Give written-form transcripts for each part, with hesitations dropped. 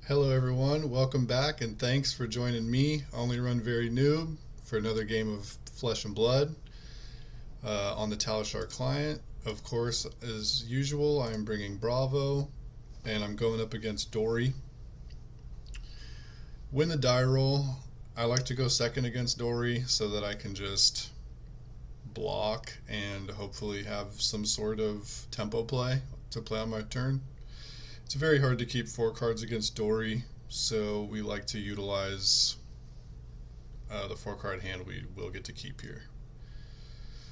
Hello everyone, welcome back and thanks for joining me, Only Run Very Noob, for another game of Flesh and Blood on the Talishar client. Of course, as usual, I'm bringing Bravo and I'm going up against Dori. Win the die roll. I like to go second against Dori so that I can just block and hopefully have some sort of tempo play to play on my turn. It's very hard to keep 4 cards against Dori, so we like to utilize the 4 card hand we will get to keep here.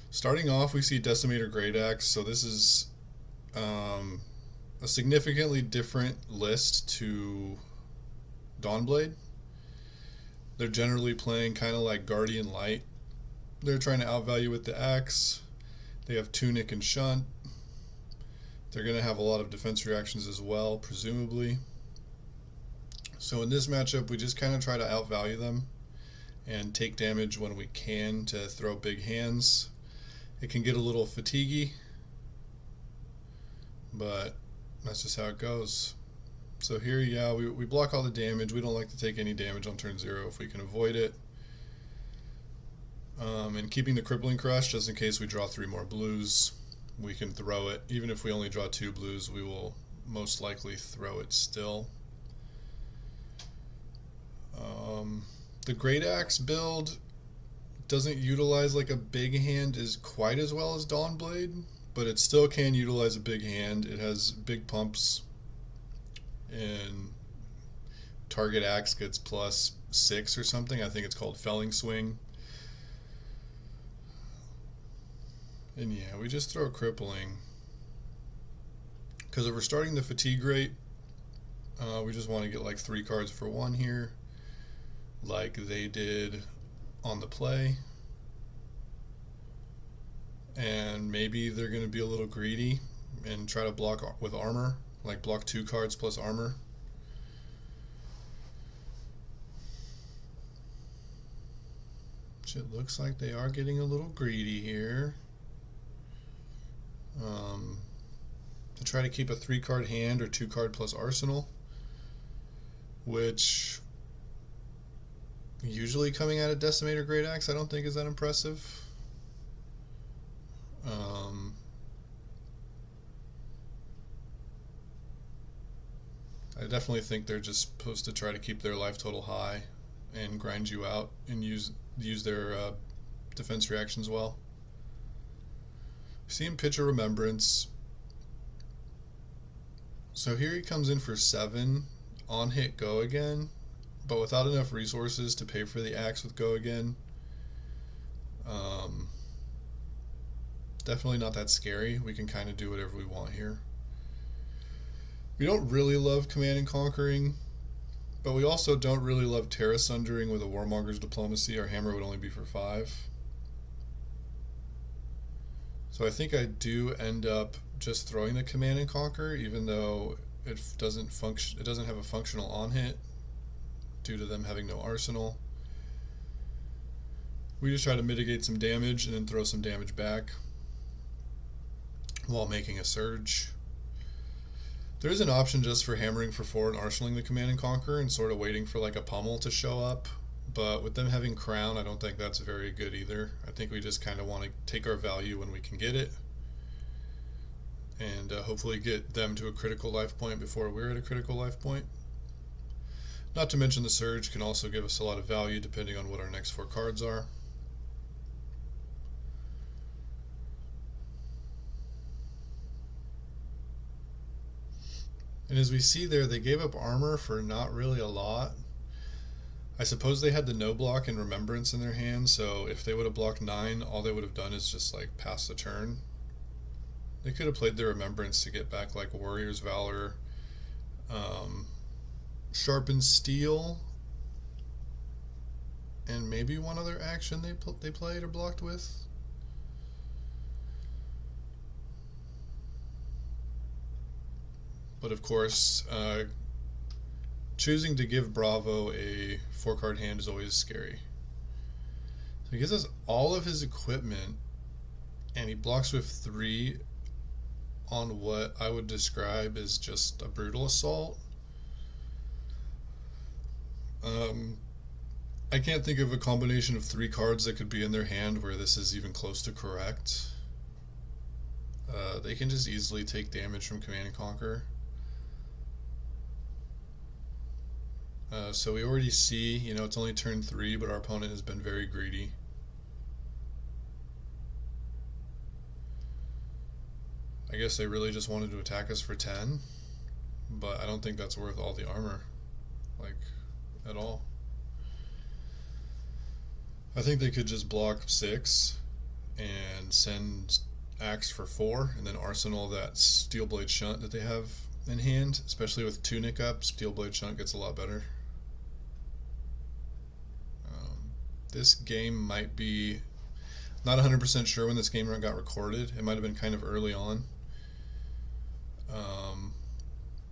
Starting off, we see Decimator Great Axe, so this is a significantly different list to Dawnblade. They're generally playing kind of like Guardian Light. They're trying to outvalue with the axe. They have Tunic and Shunt. They're going to have a lot of defense reactions as well, presumably. So in this matchup, we just kind of try to outvalue them and take damage when we can to throw big hands. It can get a little fatiguey, but that's just how it goes. So here, yeah, we block all the damage. We don't like to take any damage on turn 0 if we can avoid it. And keeping the Crippling Crush just in case we draw 3 more blues. We can throw it. Even if we only draw 2 blues, we will most likely throw it still. The Great Axe build doesn't utilize like a big hand as quite as well as Dawnblade, but it still can utilize a big hand. It has big pumps, and target axe gets +6 or something. I think it's called Felling Swing. And yeah, we just throw Crippling. Because if we're starting the Fatigue rate, we just want to get like 3 cards for 1 here, like they did on the play. And maybe they're going to be a little greedy and try to block with armor, like block 2 cards plus armor. Which it looks like they are getting a little greedy here. To try to keep a 3-card hand or 2-card plus arsenal, which usually coming out of Decimator Great Axe I don't think is that impressive. I definitely think they're just supposed to try to keep their life total high and grind you out and use their defense reactions well. See him pitch a Remembrance. So here he comes in for 7 on hit Go Again, but without enough resources to pay for the axe with Go Again. Definitely not that scary. We can kind of do whatever we want here. We don't really love Command and Conquering, but we also don't really love Terra Sundering with a Warmonger's Diplomacy. Our hammer would only be for 5. So I think I do end up just throwing the Command and Conquer, even though it doesn't have a functional on hit due to them having no arsenal. We just try to mitigate some damage and then throw some damage back while making a surge. There is an option just for hammering for 4 and arsenaling the Command and Conquer and sort of waiting for like a pummel to show up. But with them having Crown, I don't think that's very good either. I think we just kind of want to take our value when we can get it, and hopefully get them to a critical life point before we're at a critical life point. Not to mention the Surge can also give us a lot of value depending on what our next 4 cards are. And as we see there, they gave up armor for not really a lot. I suppose they had the no block and Remembrance in their hand, so if they would have blocked 9, all they would have done is just like pass the turn. They could have played their Remembrance to get back like Warrior's Valor, Sharpened Steel, and maybe one other action they played or blocked with. But of course, choosing to give Bravo a 4-card hand is always scary. So he gives us all of his equipment, and he blocks with 3 on what I would describe as just a brutal assault. Um, I can't think of a combination of three cards that could be in their hand where this is even close to correct. They can just easily take damage from Command and Conquer. So we already see, it's only turn 3, but our opponent has been very greedy. I guess they really just wanted to attack us for 10, but I don't think that's worth all the armor, like, at all. I think they could just block 6 and send Axe for 4, and then arsenal that Steelblade Shunt that they have in hand, especially with Tunic up. Steelblade Shunt gets a lot better. This game might be not 100% sure when this game run got recorded. It might have been kind of early on,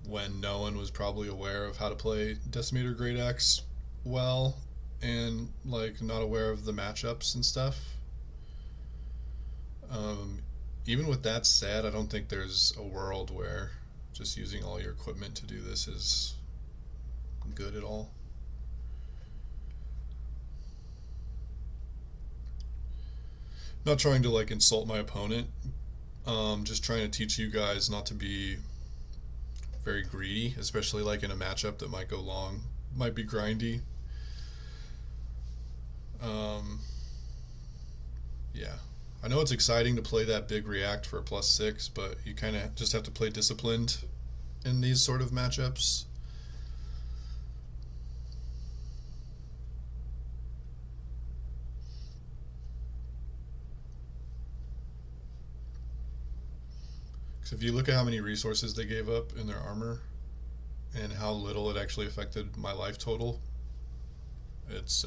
when no one was probably aware of how to play Decimator Great Axe well, and like not aware of the matchups and stuff. Even with that said, I don't think there's a world where just using all your equipment to do this is good at all. Not trying to like insult my opponent, just trying to teach you guys not to be very greedy, especially like in a matchup that might go long, might be grindy. Yeah. I know it's exciting to play that big react for a +6, but you kind of just have to play disciplined in these sort of matchups. Because if you look at how many resources they gave up in their armor and how little it actually affected my life total, it's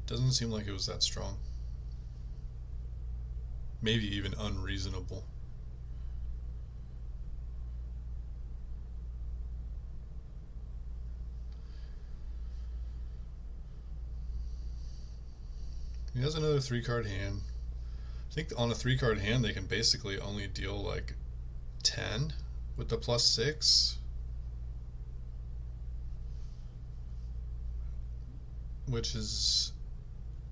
doesn't seem like it was that strong. Maybe even unreasonable. He has another 3-card hand. I think on a 3-card hand they can basically only deal like 10 with the +6, which is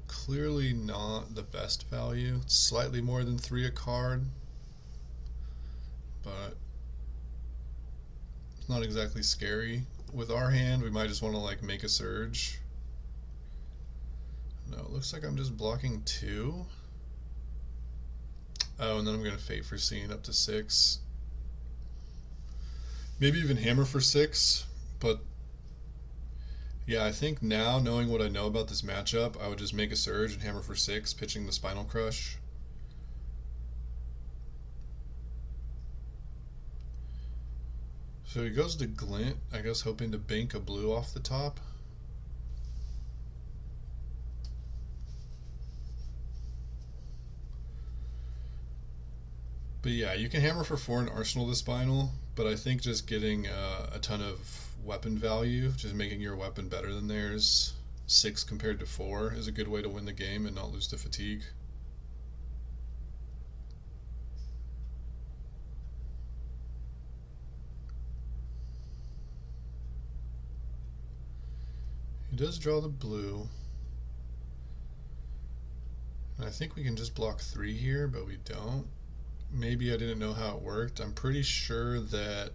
clearly not the best value. It's slightly more than 3 a card, but it's not exactly scary. With our hand, we might just want to like make a surge. No, it looks like I'm just blocking 2. Oh, and then I'm going to Fate Foreseen up to 6. Maybe even Hammer for 6, but yeah, I think now, knowing what I know about this matchup, I would just make a surge and Hammer for 6, pitching the Spinal Crush. So he goes to Glint, I guess hoping to bank a blue off the top. But yeah, you can Hammer for 4 and Arsenal the Spinal, but I think just getting a ton of weapon value, just making your weapon better than theirs, 6 compared to 4, is a good way to win the game and not lose to fatigue. He does draw the blue. And I think we can just block 3 here, but we don't. Maybe I didn't know how it worked. I'm pretty sure that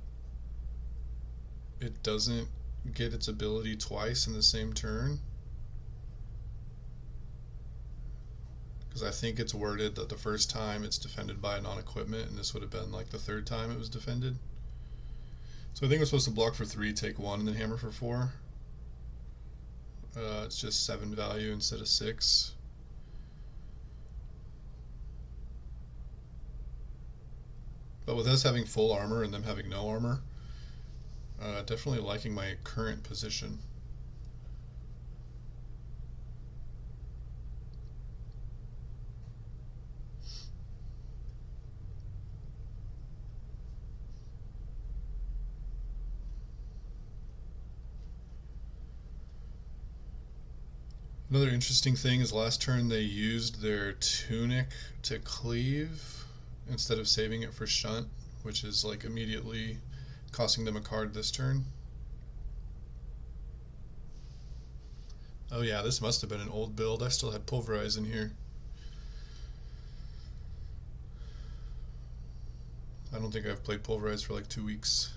it doesn't get its ability twice in the same turn. Because I think it's worded that the first time it's defended by a non-equipment, and this would have been like the 3rd time it was defended. So I think we're supposed to block for 3, take 1, and then Hammer for 4. It's just 7 value instead of 6. But with us having full armor and them having no armor, definitely liking my current position. Another interesting thing is last turn they used their Tunic to cleave instead of saving it for Shunt, which is like immediately costing them a card this turn. Oh yeah, this must have been an old build. I still had Pulverize in here. I don't think I've played Pulverize for like 2 weeks.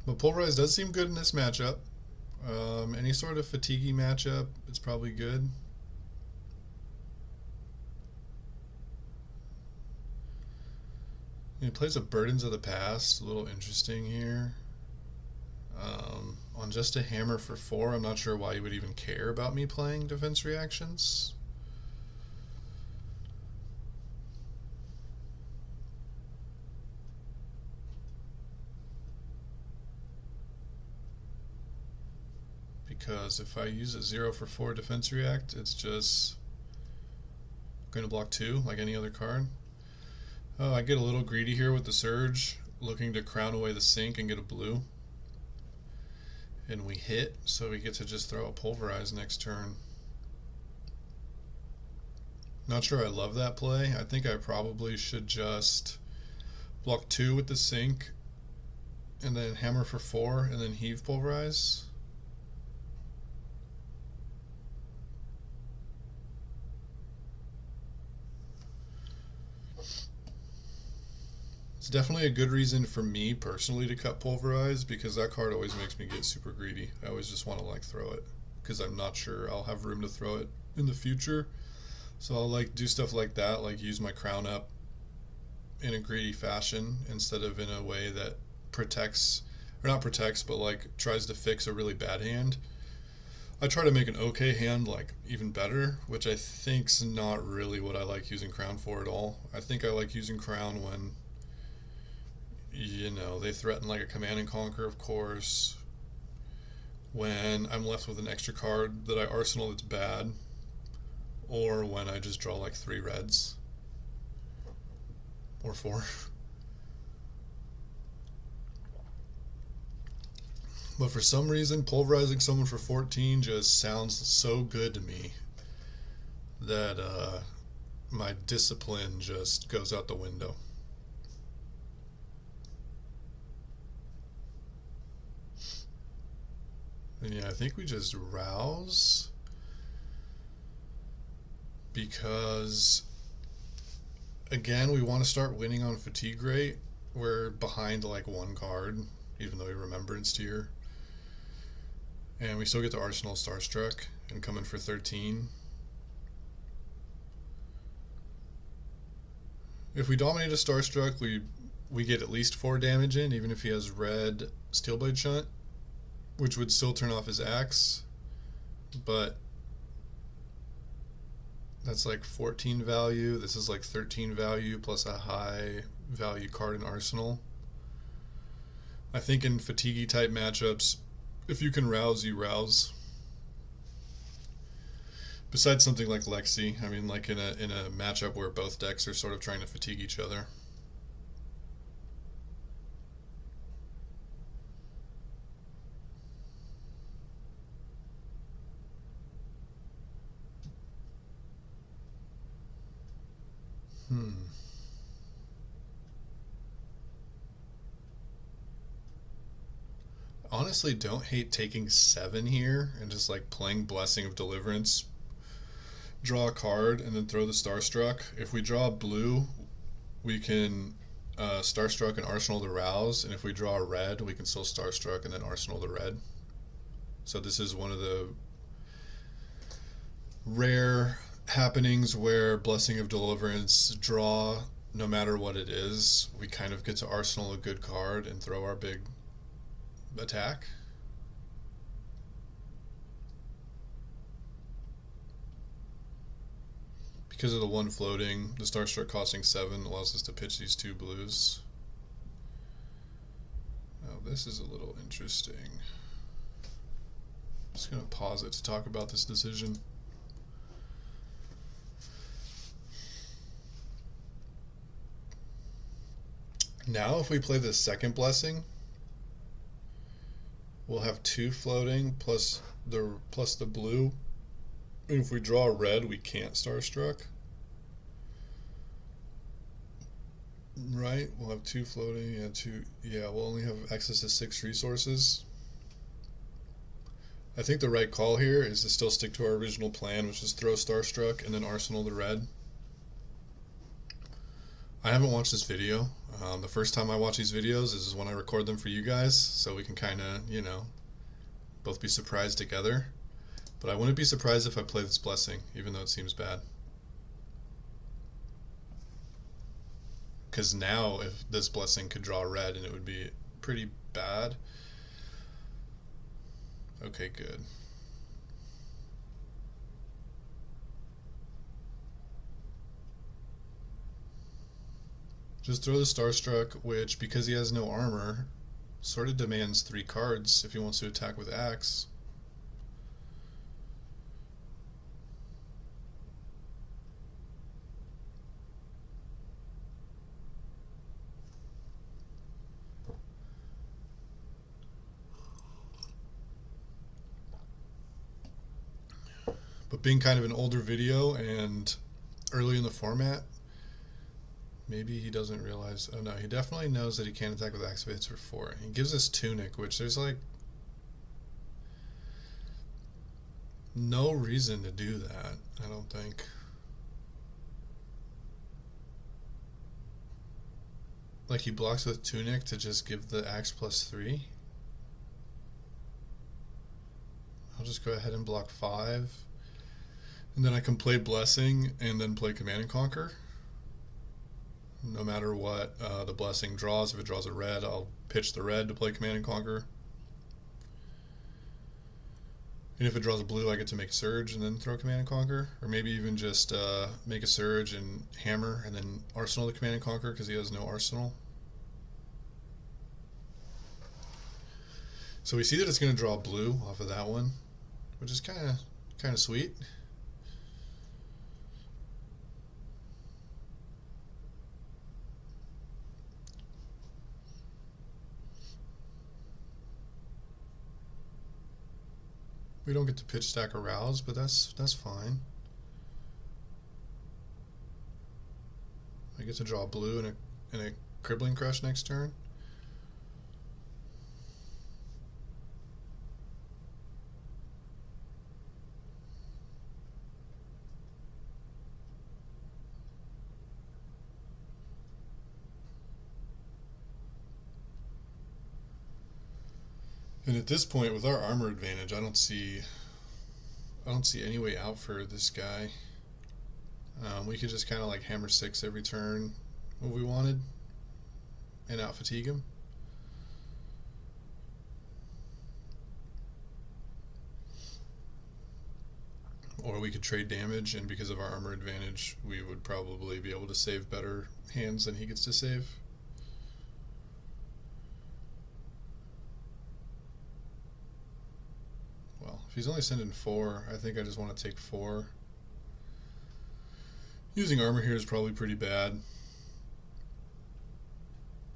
But Pulverize does seem good in this matchup. Any sort of fatiguey matchup, it's probably good. He plays a Burdens of the Past, a little interesting here. On just a hammer for 4, I'm not sure why you would even care about me playing defense reactions. Because if I use a 0 for 4 defense react, it's just going to block 2 like any other card. Oh, I get a little greedy here with the Surge, looking to crown away the sink and get a blue. And we hit, so we get to just throw a Pulverize next turn. Not sure I love that play. I think I probably should just block 2 with the sink, and then hammer for 4, and then heave Pulverize. It's definitely a good reason for me personally to cut Pulverize, because that card always makes me get super greedy. I always just want to like throw it because I'm not sure I'll have room to throw it in the future. So I'll like do stuff like that, like use my crown up in a greedy fashion instead of in a way that protects, or not protects, but like tries to fix a really bad hand. I try to make an okay hand like even better, which I think's not really what I like using crown for at all. I think I like using crown when, you know, they threaten like a command and conquer, of course. When I'm left with an extra card that I arsenal that's bad, or when I just draw like 3 reds or 4. But for some reason, pulverizing someone for 14 just sounds so good to me that my discipline just goes out the window. And yeah, I think we just rouse because, again, we want to start winning on fatigue rate. We're behind like 1 card, even though we Remembrance tier. And we still get to Arsenal Starstruck and come in for 13. If we dominate a Starstruck, we get at least 4 damage in, even if he has red Steelblade Shunt, which would still turn off his axe. But that's like 14 value. This is like 13 value plus a high value card in Arsenal. I think in fatigue type matchups, if you can rouse, you rouse. Besides something like Lexi, I mean, like in a matchup where both decks are sort of trying to fatigue each other. Honestly, don't hate taking 7 here and just like playing Blessing of Deliverance. Draw a card and then throw the Starstruck. If we draw blue, we can Starstruck and Arsenal the Rouse, and if we draw a red, we can still Starstruck and then Arsenal the red. So this is one of the rare happenings where Blessing of Deliverance draw, no matter what it is, we kind of get to Arsenal a good card and throw our big attack. Because of the 1 floating, the Starstruck costing 7 allows us to pitch these 2 blues. Now this is a little interesting. I'm just going to pause it to talk about this decision. Now if we play the second Blessing, we'll have 2 floating plus the blue. And if we draw a red, we can't Starstruck. Right, we'll have two floating, yeah, two, yeah, we'll only have access to six resources. I think the right call here is to still stick to our original plan, which is throw Starstruck and then Arsenal the red. I haven't watched this video. The first time I watch these videos is when I record them for you guys, so we can kind of, both be surprised together. But I wouldn't be surprised if I play this blessing, even though it seems bad. Because now, if this blessing could draw red, and it would be pretty bad. Okay, good. Just throw the Starstruck, which, because he has no armor, sort of demands 3 cards if he wants to attack with Axe. But being kind of an older video and early in the format, maybe he doesn't realize. Oh no, he definitely knows that he can't attack with Axe if it hits for 4. He gives us Tunic, which there's like no reason to do that, I don't think. Like, he blocks with Tunic to just give the Axe +3. I'll just go ahead and block 5. And then I can play Blessing and then play Command and Conquer. No matter what the Blessing draws. If it draws a red, I'll pitch the red to play Command and Conquer. And if it draws a blue, I get to make a Surge and then throw Command and Conquer. Or maybe even just make a Surge and hammer and then Arsenal the Command and Conquer because he has no Arsenal. So we see that it's going to draw blue off of that one, which is kind of sweet. We don't get to pitch stack Arouse, but that's fine. I get to draw blue and a Crippling Crush next turn. And at this point, with our armor advantage, I don't see any way out for this guy. We could just kind of like hammer 6 every turn what we wanted and out fatigue him. Or we could trade damage, and because of our armor advantage, we would probably be able to save better hands than he gets to save. If he's only sending 4, I think I just want to take 4. Using armor here is probably pretty bad.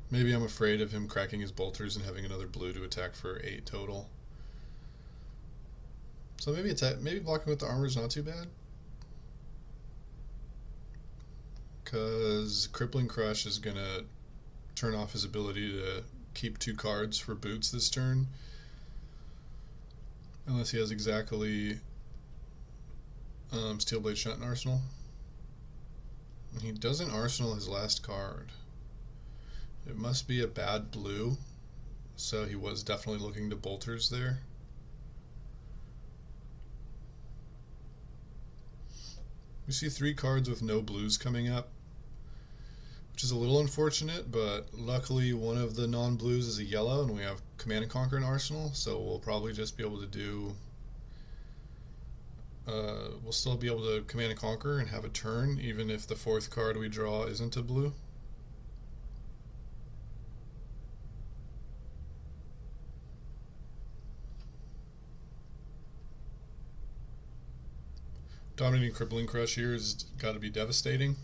Maybe I'm afraid of him cracking his bolters and having another blue to attack for 8 total. So maybe blocking with the armor is not too bad. Because Crippling Crush is going to turn off his ability to keep 2 cards for boots this turn. Unless he has exactly Steelblade Shunt in Arsenal. And he doesn't Arsenal his last card. It must be a bad blue, so he was definitely looking to bolters there. We see 3 cards with no blues coming up, which is a little unfortunate, but luckily one of the non-blues is a yellow, and we have Command and Conquer in Arsenal, so we'll probably just be able to do... we'll still be able to Command and Conquer and have a turn, even if the 4th card we draw isn't a blue. Dominating Crippling Crush here has got to be devastating.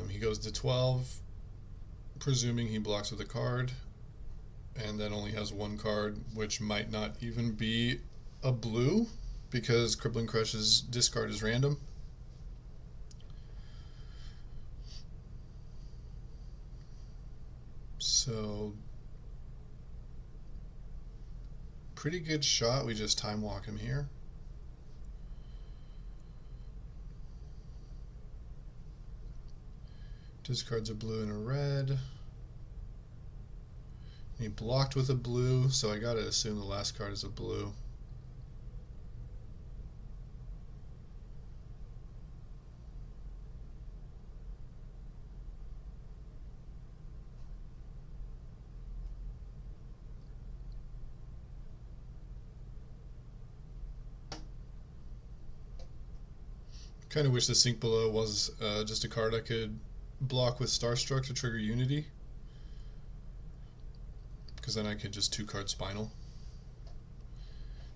He goes to 12, presuming he blocks with a card, and then only has 1 card, which might not even be a blue, because Crippling Crush's discard is random. So, pretty good shot. We just time walk him here. Discards a blue and a red. He blocked with a blue, so I gotta assume the last card is a blue. Kind of wish the Sink Below was just a card I could block with Starstruck to trigger Unity, because then I could just 2-card Spinal.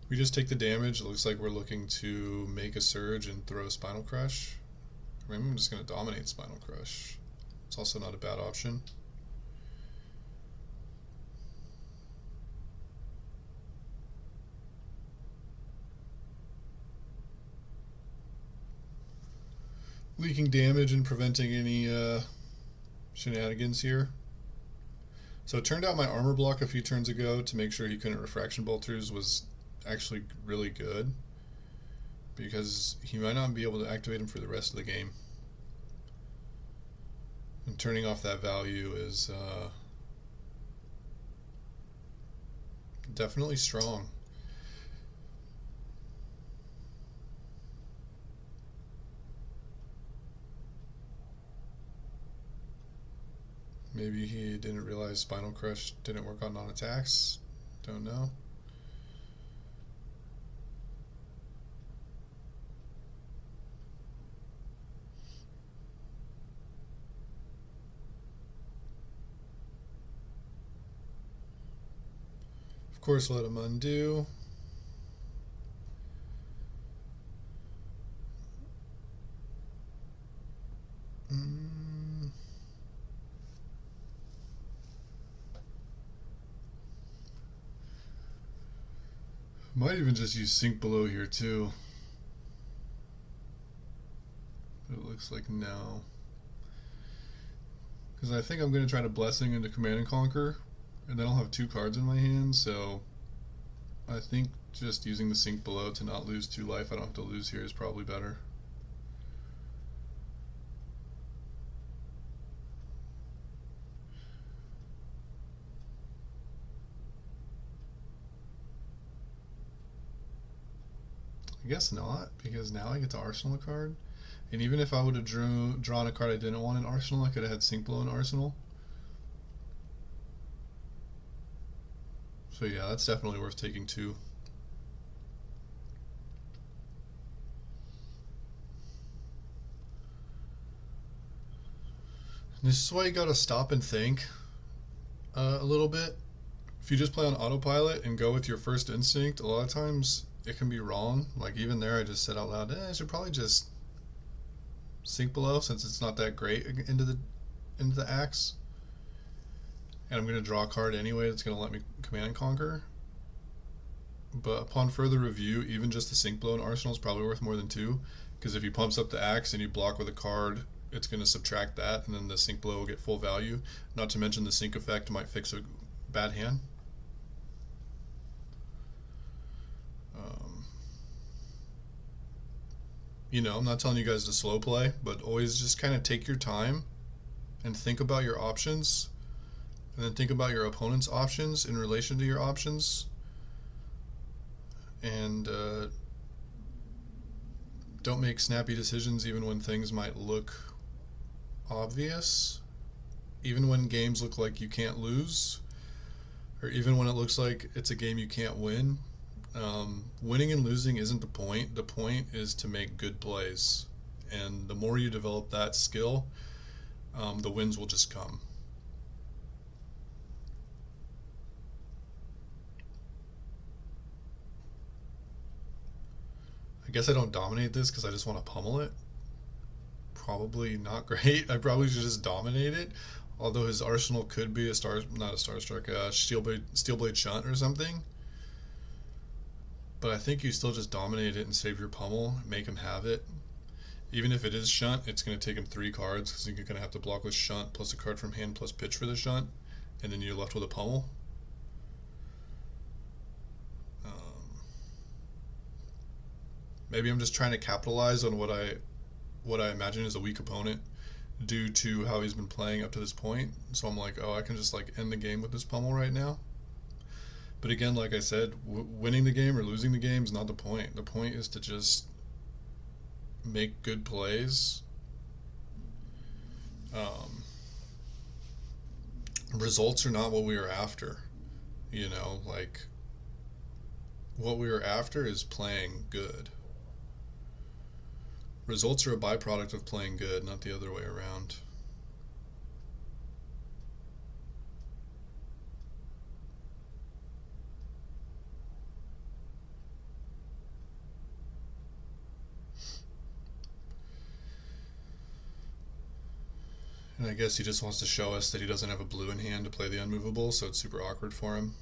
We just take the damage. It looks like we're looking to make a Surge and throw Spinal Crush. Maybe I'm just going to dominate Spinal Crush. It's also not a bad option. Leaking damage and preventing any shenanigans here. So it turned out my armor block a few turns ago to make sure he couldn't Refraction Bolters was actually really good, because he might not be able to activate him for the rest of the game. And turning off that value is definitely strong. Maybe he didn't realize Spinal Crush didn't work on non-attacks. Don't know. Of course, let him undo. Might even just use Sink Below here too. But it looks like no. Because I think I'm going to try to Blessing into Command and Conquer, and then I'll have 2 cards in my hand, so I think just using the Sink Below to not lose 2 life I don't have to lose here is probably better. I guess not, because now I get to Arsenal a card. And even if I would have drawn a card I didn't want in Arsenal, I could have had Sink Below in Arsenal. So yeah, that's definitely worth taking 2. This is why you gotta stop and think a little bit. If you just play on autopilot and go with your first instinct, a lot of times it can be wrong. Like even there, I just said out loud, I should probably just Sink Below since it's not that great into the axe. And I'm going to draw a card anyway that's going to let me Command and Conquer. But upon further review, even just the Sink Below in Arsenal is probably worth more than 2. Because if he pumps up the axe and you block with a card, it's going to subtract that, and then the Sink Below will get full value. Not to mention the Sync effect might fix a bad hand. You know, I'm not telling you guys to slow play, but always just kind of take your time and think about your options, and then think about your opponent's options in relation to your options, and don't make snappy decisions even when things might look obvious, even when games look like you can't lose, or even when it looks like it's a game you can't win. Winning and losing isn't the point. The point is to make good plays, and the more you develop that skill, the wins will just come. I guess I don't dominate this because I just want to pummel it. Probably not great. I probably should just dominate it. Although his arsenal could be not a Starstruck, Steelblade Shunt or something. But I think you still just dominate it and save your pummel, make him have it. Even if it is Shunt, it's going to take him 3 cards because you're going to have to block with Shunt plus a card from hand plus pitch for the Shunt. and then you're left with a pummel. Um, Maybe I'm just trying to capitalize on what I imagine is a weak opponent due to how he's been playing up to this point. So I'm like, oh, I can just like end the game with this pummel right now. But again, like I said, winning the game or losing the game is not the point. The point is to just make good plays. Um, Results are not what we are after. Like what we are after is playing good. Results are a byproduct of playing good, not the other way around. And I guess he just wants to show us that he doesn't have a blue in hand to play the unmovable, so it's super awkward for him.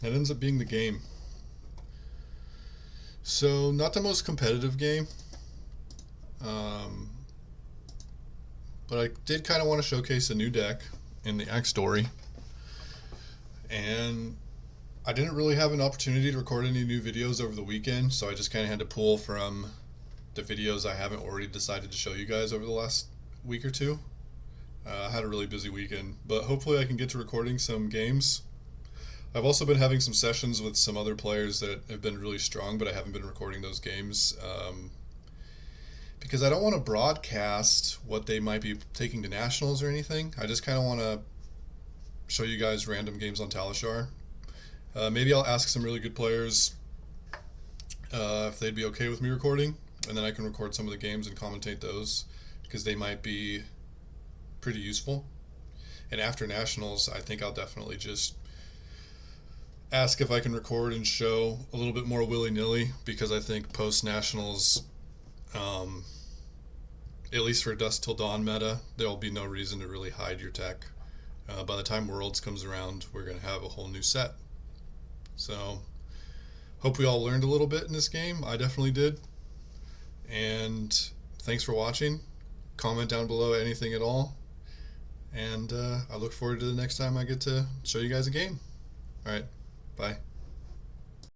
That ends up being the game. So, not the most competitive game, um, but I did kind of want to showcase a new deck in the Dori, and I didn't really have an opportunity to record any new videos over the weekend, so I just kind of had to pull from the videos I haven't already decided to show you guys over the last week or two. I had a really busy weekend, but hopefully I can get to recording some games. I've also been having some sessions with some other players that have been really strong, but I haven't been recording those games because I don't want to broadcast what they might be taking to nationals or anything. I just kind of want to show you guys random games on Talishar. Maybe I'll ask some really good players if they'd be okay with me recording, and then I can record some of the games and commentate those because they might be pretty useful. And after nationals, I think I'll definitely just ask if I can record and show a little bit more willy-nilly, because I think post-nationals, at least for Dusk Till Dawn meta, there'll be no reason to really hide your tech. By the time Worlds comes around, we're going to have a whole new set. So, hope we all learned a little bit in this game. I definitely did. And thanks for watching. Comment down below anything at all. And I look forward to the next time I get to show you guys a game. Alright, bye.